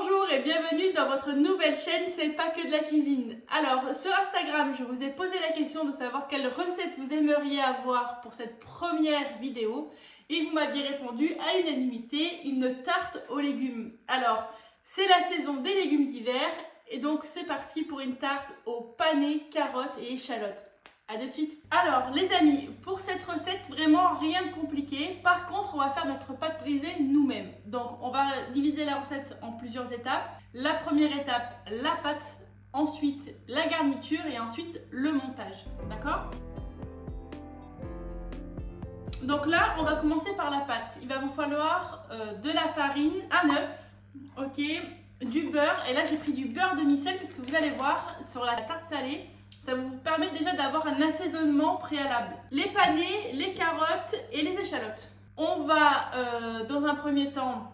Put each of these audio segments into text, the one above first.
Bonjour et bienvenue dans votre nouvelle chaîne C'est pas que de la cuisine. Alors sur Instagram je vous ai posé la question de savoir quelle recette vous aimeriez avoir pour cette première vidéo et vous m'aviez répondu à l'unanimité une tarte aux légumes. Alors c'est la saison des légumes d'hiver et donc c'est parti pour une tarte aux panais, carottes et échalotes. A de suite. Alors les amis, pour cette recette, vraiment rien de compliqué. Par contre, on va faire notre pâte brisée nous-mêmes. Donc on va diviser la recette en plusieurs étapes. La première étape, la pâte, ensuite la garniture et ensuite le montage. D'accord? Donc là, on va commencer par la pâte. Il va vous falloir de la farine, un œuf, ok, du beurre. Et là, j'ai pris du beurre demi-sel parce que vous allez voir sur la tarte salée, ça vous permet déjà d'avoir un assaisonnement préalable. Les panais, les carottes et les échalotes. On va dans un premier temps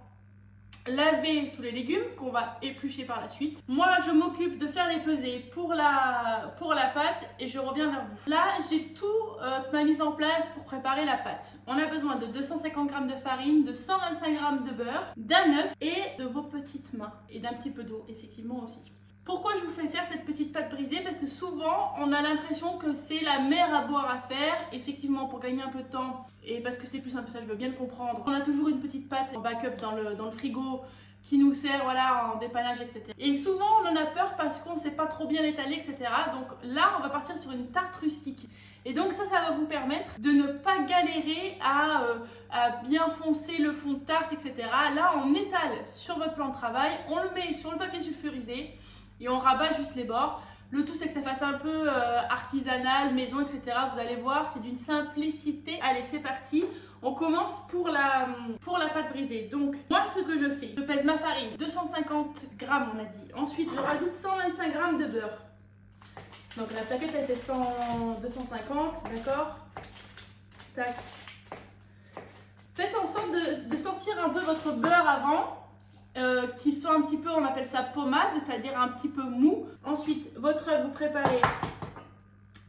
laver tous les légumes qu'on va éplucher par la suite. Moi, je m'occupe de faire les pesées pour la pâte et je reviens vers vous. Là, j'ai toute ma mise en place pour préparer la pâte. On a besoin de 250 g de farine, de 125 g de beurre, d'un œuf et de vos petites mains et d'un petit peu d'eau, effectivement aussi. Pourquoi je vous fais faire cette petite pâte brisée? Parce que souvent, on a l'impression que c'est la mer à boire à faire. Effectivement, pour gagner un peu de temps et parce que c'est plus simple, ça je veux bien le comprendre. On a toujours une petite pâte en backup dans le frigo qui nous sert voilà, en dépannage, etc. Et souvent, on en a peur parce qu'on ne sait pas trop bien l'étaler, etc. Donc là, on va partir sur une tarte rustique. Et donc ça va vous permettre de ne pas galérer à bien foncer le fond de tarte, etc. Là, on étale sur votre plan de travail, on le met sur le papier sulfurisé et on rabat juste les bords. Le tout, c'est que ça fasse un peu artisanal, maison, etc. Vous allez voir, c'est d'une simplicité. Allez, c'est parti. On commence pour la pâte brisée. Donc, moi, ce que je fais, je pèse ma farine, 250 g, on a dit. Ensuite, je rajoute 125 g de beurre. Donc, la plaquette, elle fait 250, d'accord? Tac. Faites en sorte de sortir un peu votre beurre avant. Qui soit un petit peu, on appelle ça pommade, c'est-à-dire un petit peu mou. Ensuite, votre œuf, vous préparez,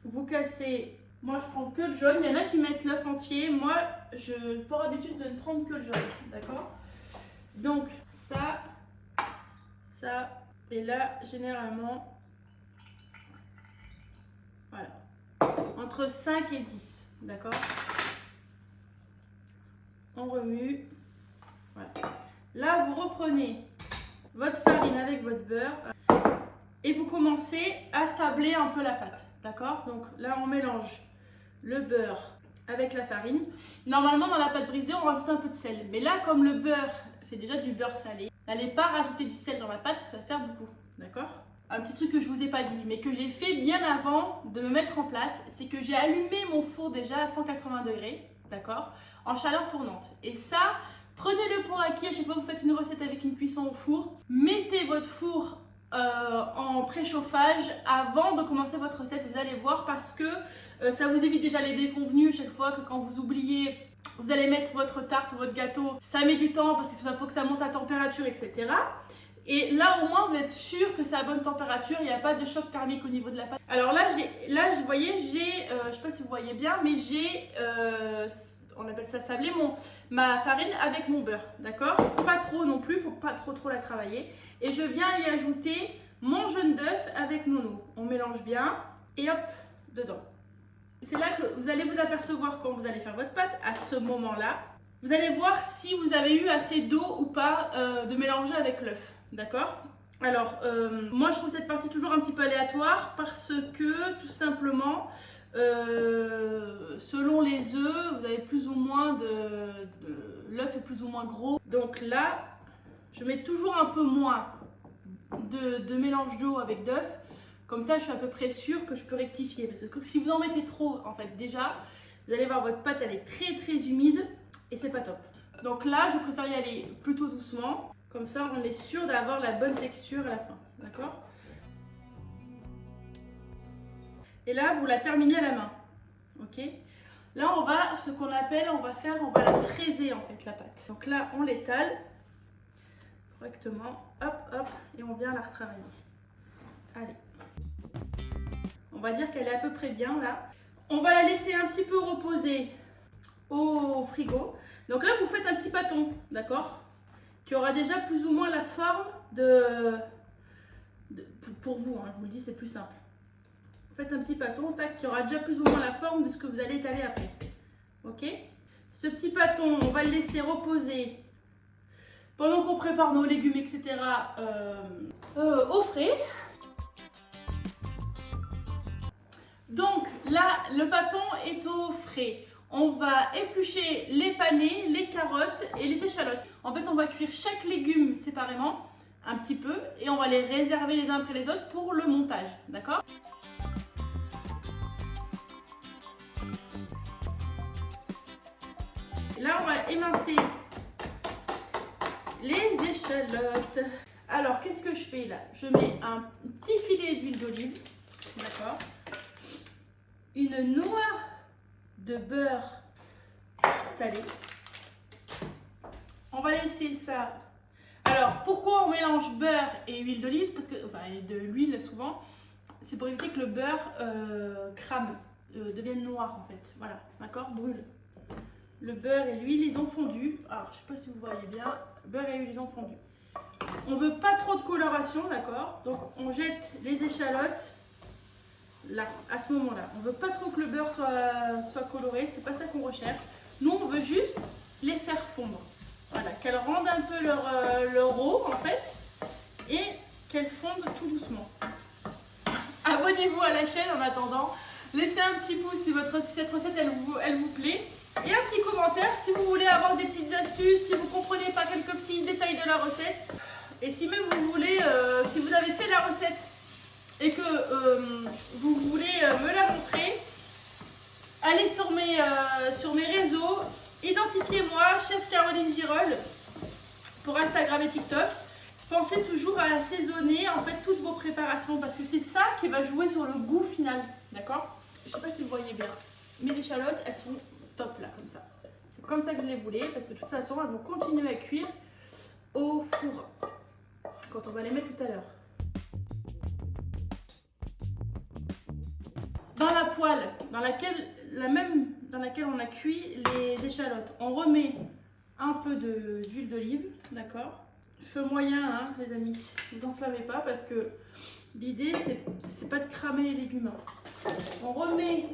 vous cassez. Moi, je prends que le jaune. Il y en a qui mettent l'œuf entier. Moi, je pour habitude de ne prendre que le jaune, d'accord? Donc, ça, et là, généralement, voilà, entre 5 et 10, d'accord? On remue, voilà. Là, vous reprenez votre farine avec votre beurre et vous commencez à sabler un peu la pâte, d'accord? Donc là, on mélange le beurre avec la farine. Normalement, dans la pâte brisée, on rajoute un peu de sel. Mais là, comme le beurre, c'est déjà du beurre salé, n'allez pas rajouter du sel dans la pâte, ça va faire beaucoup, d'accord? Un petit truc que je vous ai pas dit, mais que j'ai fait bien avant de me mettre en place, c'est que j'ai allumé mon four déjà à 180 degrés, d'accord? En chaleur tournante. Et ça, prenez-le pour acquis à chaque fois que vous faites une recette avec une cuisson au four. Mettez votre four en préchauffage avant de commencer votre recette. Vous allez voir parce que ça vous évite déjà les déconvenues chaque fois que quand vous oubliez, vous allez mettre votre tarte ou votre gâteau. Ça met du temps parce qu'il faut que ça monte à température, etc. Et là au moins vous êtes sûr que c'est à bonne température, il n'y a pas de choc thermique au niveau de la pâte. Alors là, vous voyez, je ne sais pas si vous voyez bien, mais j'ai... on appelle ça sabler ma farine avec mon beurre, d'accord? Pas trop non plus, il ne faut pas trop la travailler. Et je viens y ajouter mon jaune d'œuf avec mon eau. On mélange bien et hop, dedans. C'est là que vous allez vous apercevoir quand vous allez faire votre pâte, à ce moment-là. Vous allez voir si vous avez eu assez d'eau ou pas de mélanger avec l'œuf, d'accord? Alors, moi je trouve cette partie toujours un petit peu aléatoire parce que tout simplement... selon les œufs, vous avez plus ou moins l'œuf est plus ou moins gros. Donc là, je mets toujours un peu moins de mélange d'eau avec d'œuf. Comme ça, je suis à peu près sûre que je peux rectifier. Parce que si vous en mettez trop, en fait, déjà, vous allez voir votre pâte, elle est très humide et c'est pas top. Donc là, je préfère y aller plutôt doucement. Comme ça, on est sûr d'avoir la bonne texture à la fin. D'accord ? Et là, vous la terminez à la main, ok? Là, on va, ce qu'on appelle, on va la fraiser en fait, la pâte. Donc là, on l'étale correctement, hop, et on vient la retravailler. Allez. On va dire qu'elle est à peu près bien là. On va la laisser un petit peu reposer au frigo. Donc là, vous faites un petit pâton, d'accord? Qui aura déjà plus ou moins la forme pour vous, hein, je vous le dis, c'est plus simple. Faites un petit pâton, tac, qui aura déjà plus ou moins la forme de ce que vous allez étaler après. Ok? Ce petit pâton, on va le laisser reposer pendant qu'on prépare nos légumes, etc. Au frais. Donc là, le pâton est au frais. On va éplucher les panais, les carottes et les échalotes. En fait, on va cuire chaque légume séparément, un petit peu, et on va les réserver les uns après les autres pour le montage, d'accord? Là, on va émincer les échalotes. Alors, qu'est-ce que je fais là? Je mets un petit filet d'huile d'olive, d'accord? Une noix de beurre salé. On va laisser ça. Alors, pourquoi on mélange beurre et huile d'olive? Parce que, enfin, de l'huile souvent, c'est pour éviter que le beurre crame, devienne noir en fait. Voilà, d'accord? Brûle. Le beurre et l'huile, ils ont fondu. Alors, je sais pas si vous voyez bien. Le beurre et l'huile, ils ont fondu. On veut pas trop de coloration, d'accord? Donc, on jette les échalotes là, à ce moment-là. On veut pas trop que le beurre soit coloré. C'est pas ça qu'on recherche. Nous, on veut juste les faire fondre. Voilà, qu'elles rendent un peu leur eau, en fait. Et qu'elles fondent tout doucement. Abonnez-vous à la chaîne en attendant. Laissez un petit pouce si cette recette, elle vous plaît. Et un petit commentaire si vous voulez avoir des petites astuces, si vous ne comprenez pas quelques petits détails de la recette. Et si même vous voulez, si vous avez fait la recette et que vous voulez me la montrer, allez sur mes réseaux, identifiez-moi, Chef Caroline Girol, pour Instagram et TikTok. Pensez toujours à assaisonner en fait toutes vos préparations parce que c'est ça qui va jouer sur le goût final, d'accord? Je ne sais pas si vous voyez bien, mes échalotes, elles sont top là, comme ça. C'est comme ça que je les voulais parce que de toute façon, elles vont continuer à cuire au four quand on va les mettre tout à l'heure. Dans la poêle dans laquelle on a cuit les échalotes, on remet un peu d'huile d'olive, d'accord? Feu moyen, hein, les amis, ne vous enflammez pas parce que l'idée c'est pas de cramer les légumes. On remet,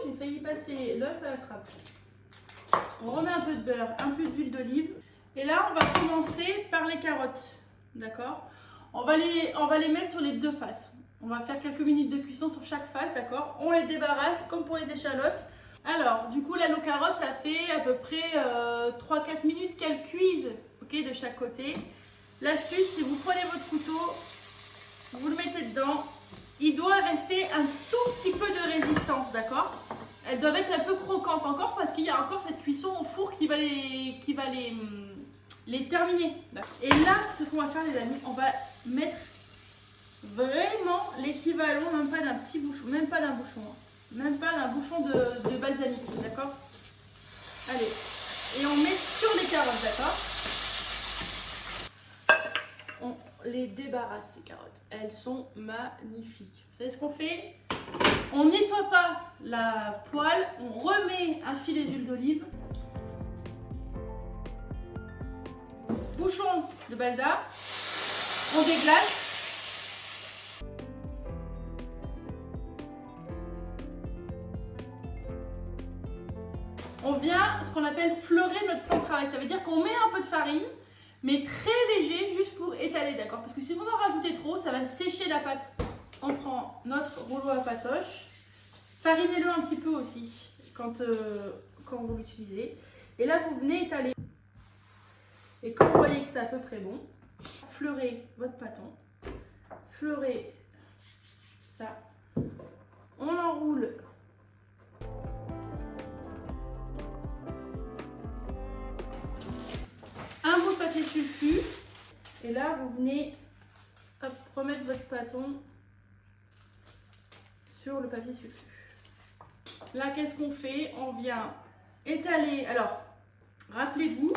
j'ai failli passer l'œuf à la trappe. On remet un peu de beurre, un peu d'huile d'olive. Et là, on va commencer par les carottes, d'accord? On va les mettre sur les deux faces. On va faire quelques minutes de cuisson sur chaque face, d'accord? On les débarrasse comme pour les échalotes. Alors, du coup, là, nos carottes, ça fait à peu près 3-4 minutes qu'elles cuisent, ok, de chaque côté. L'astuce, c'est vous prenez votre couteau, vous le mettez dedans. Il doit rester un tout petit peu de résistance, d'accord? Elles doivent être un peu croquantes encore parce qu'il y a encore cette cuisson au four qui va les terminer. Et là, ce qu'on va faire, les amis, on va mettre vraiment l'équivalent, même pas d'un petit bouchon, même pas d'un bouchon, hein. Même pas d'un bouchon de balsamique, d'accord? Allez, et on met sur les carottes, d'accord? On les débarrasse, ces carottes. Elles sont magnifiques. Vous savez ce qu'on fait? On nettoie pas la poêle, on remet un filet d'huile d'olive, bouchon de balsa, on déglace. On vient, ce qu'on appelle fleurer notre plan de travail. Ça veut dire qu'on met un peu de farine, mais très léger, juste pour étaler, d'accord? Parce que si vous en rajoutez trop, ça va sécher la pâte. On prend notre rouleau à patoche, farinez-le un petit peu aussi quand vous l'utilisez. Et là, vous venez étaler. Et quand vous voyez que c'est à peu près bon, fleurez votre pâton, fleurez ça, on l'enroule. Un bout de papier sulfu. Et là, vous venez hop, remettre votre pâton sur le papier sulfu. Là, qu'est-ce qu'on fait? On vient étaler. Alors, rappelez-vous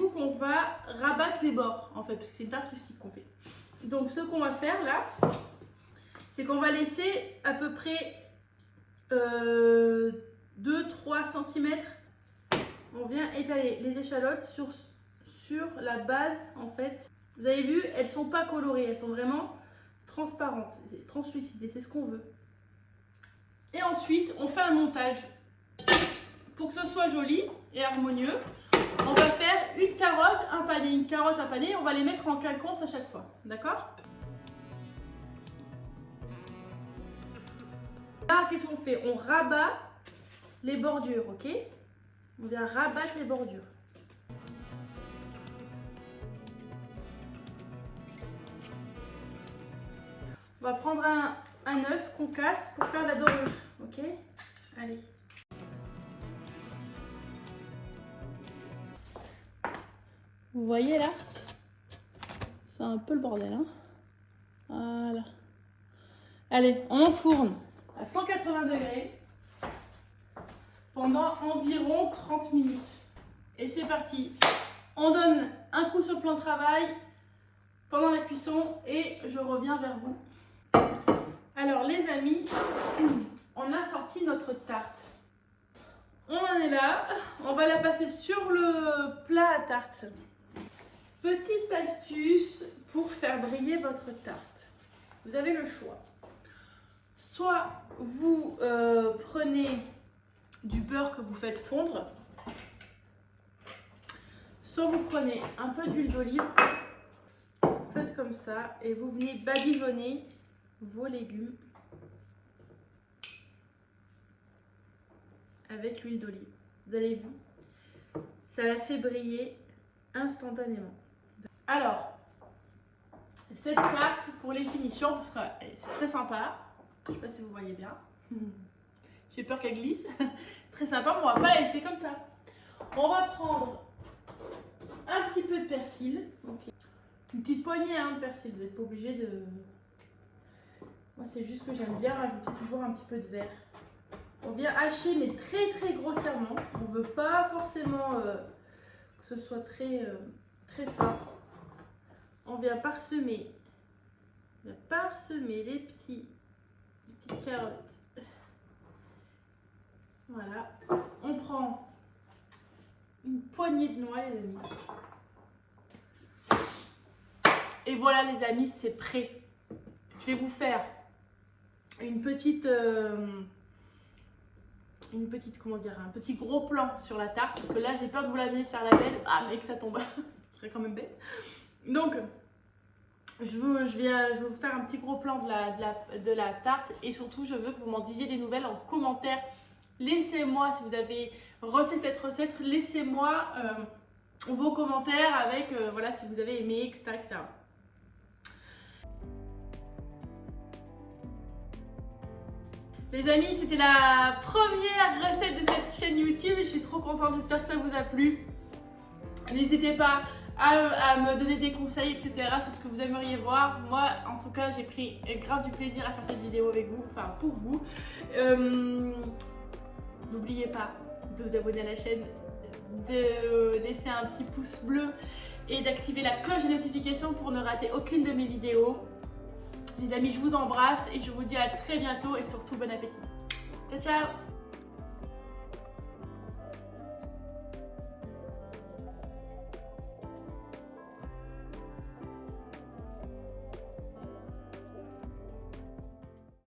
qu'on va rabattre les bords, en fait, parce que c'est une tarte rustique qu'on fait. Donc, ce qu'on va faire là, c'est qu'on va laisser à peu près 2-3 cm. On vient étaler les échalotes sur la base, en fait, Vous avez vu, elles sont pas colorées, elles sont vraiment transparentes, translucides et c'est ce qu'on veut. Et ensuite, on fait un montage. Pour que ce soit joli et harmonieux, on va faire une carotte, un pané, on va les mettre en quinconce à chaque fois, d'accord? Là, qu'est-ce qu'on fait? On rabat les bordures, ok? On vient rabattre les bordures. On va prendre un œuf qu'on casse pour faire la dorure, ok? Allez. Vous voyez là? C'est un peu le bordel, hein? Voilà. Allez, on enfourne à 180 degrés pendant environ 30 minutes. Et c'est parti. On donne un coup sur le plan de travail pendant la cuisson et je reviens vers vous. Alors les amis, on a sorti notre tarte. On en est là. On va la passer sur le plat à tarte. Petite astuce pour faire briller votre tarte. Vous avez le choix. Soit vous prenez du beurre que vous faites fondre, soit vous prenez un peu d'huile d'olive, vous faites comme ça et vous venez badigeonner vos légumes avec l'huile d'olive. Vous avez vu, ça la fait briller instantanément. Alors, cette tarte pour les finitions, parce que c'est très sympa, je ne sais pas si vous voyez bien, j'ai peur qu'elle glisse, très sympa, mais on ne va pas la laisser comme ça. On va prendre un petit peu de persil, okay. Une petite poignée hein, de persil, vous n'êtes pas obligé de... Moi c'est juste que j'aime bien rajouter toujours un petit peu de verre. On vient hacher mais très très grossièrement, on ne veut pas forcément que ce soit très, très fin. On vient parsemer les petites carottes. Voilà. On prend une poignée de noix, les amis. Et voilà, les amis, c'est prêt. Je vais vous faire une petite, comment dire, un petit gros plan sur la tarte. Parce que là, j'ai peur de vous l'amener de faire la belle. Ah, mais que ça tombe. Ce serait quand même bête. Donc, je vais vous faire un petit gros plan de la tarte et surtout je veux que vous m'en disiez des nouvelles en commentaire. Laissez-moi, si vous avez refait cette recette, laissez-moi vos commentaires avec voilà, si vous avez aimé, etc., etc. Les amis, c'était la première recette de cette chaîne YouTube. Je suis trop contente, j'espère que ça vous a plu. N'hésitez pas à me donner des conseils, etc. sur ce que vous aimeriez voir. Moi, en tout cas, j'ai pris grave du plaisir à faire cette vidéo avec vous, enfin pour vous. N'oubliez pas de vous abonner à la chaîne, de laisser un petit pouce bleu et d'activer la cloche de notification pour ne rater aucune de mes vidéos. Les amis, je vous embrasse et je vous dis à très bientôt et surtout bon appétit. Ciao, ciao!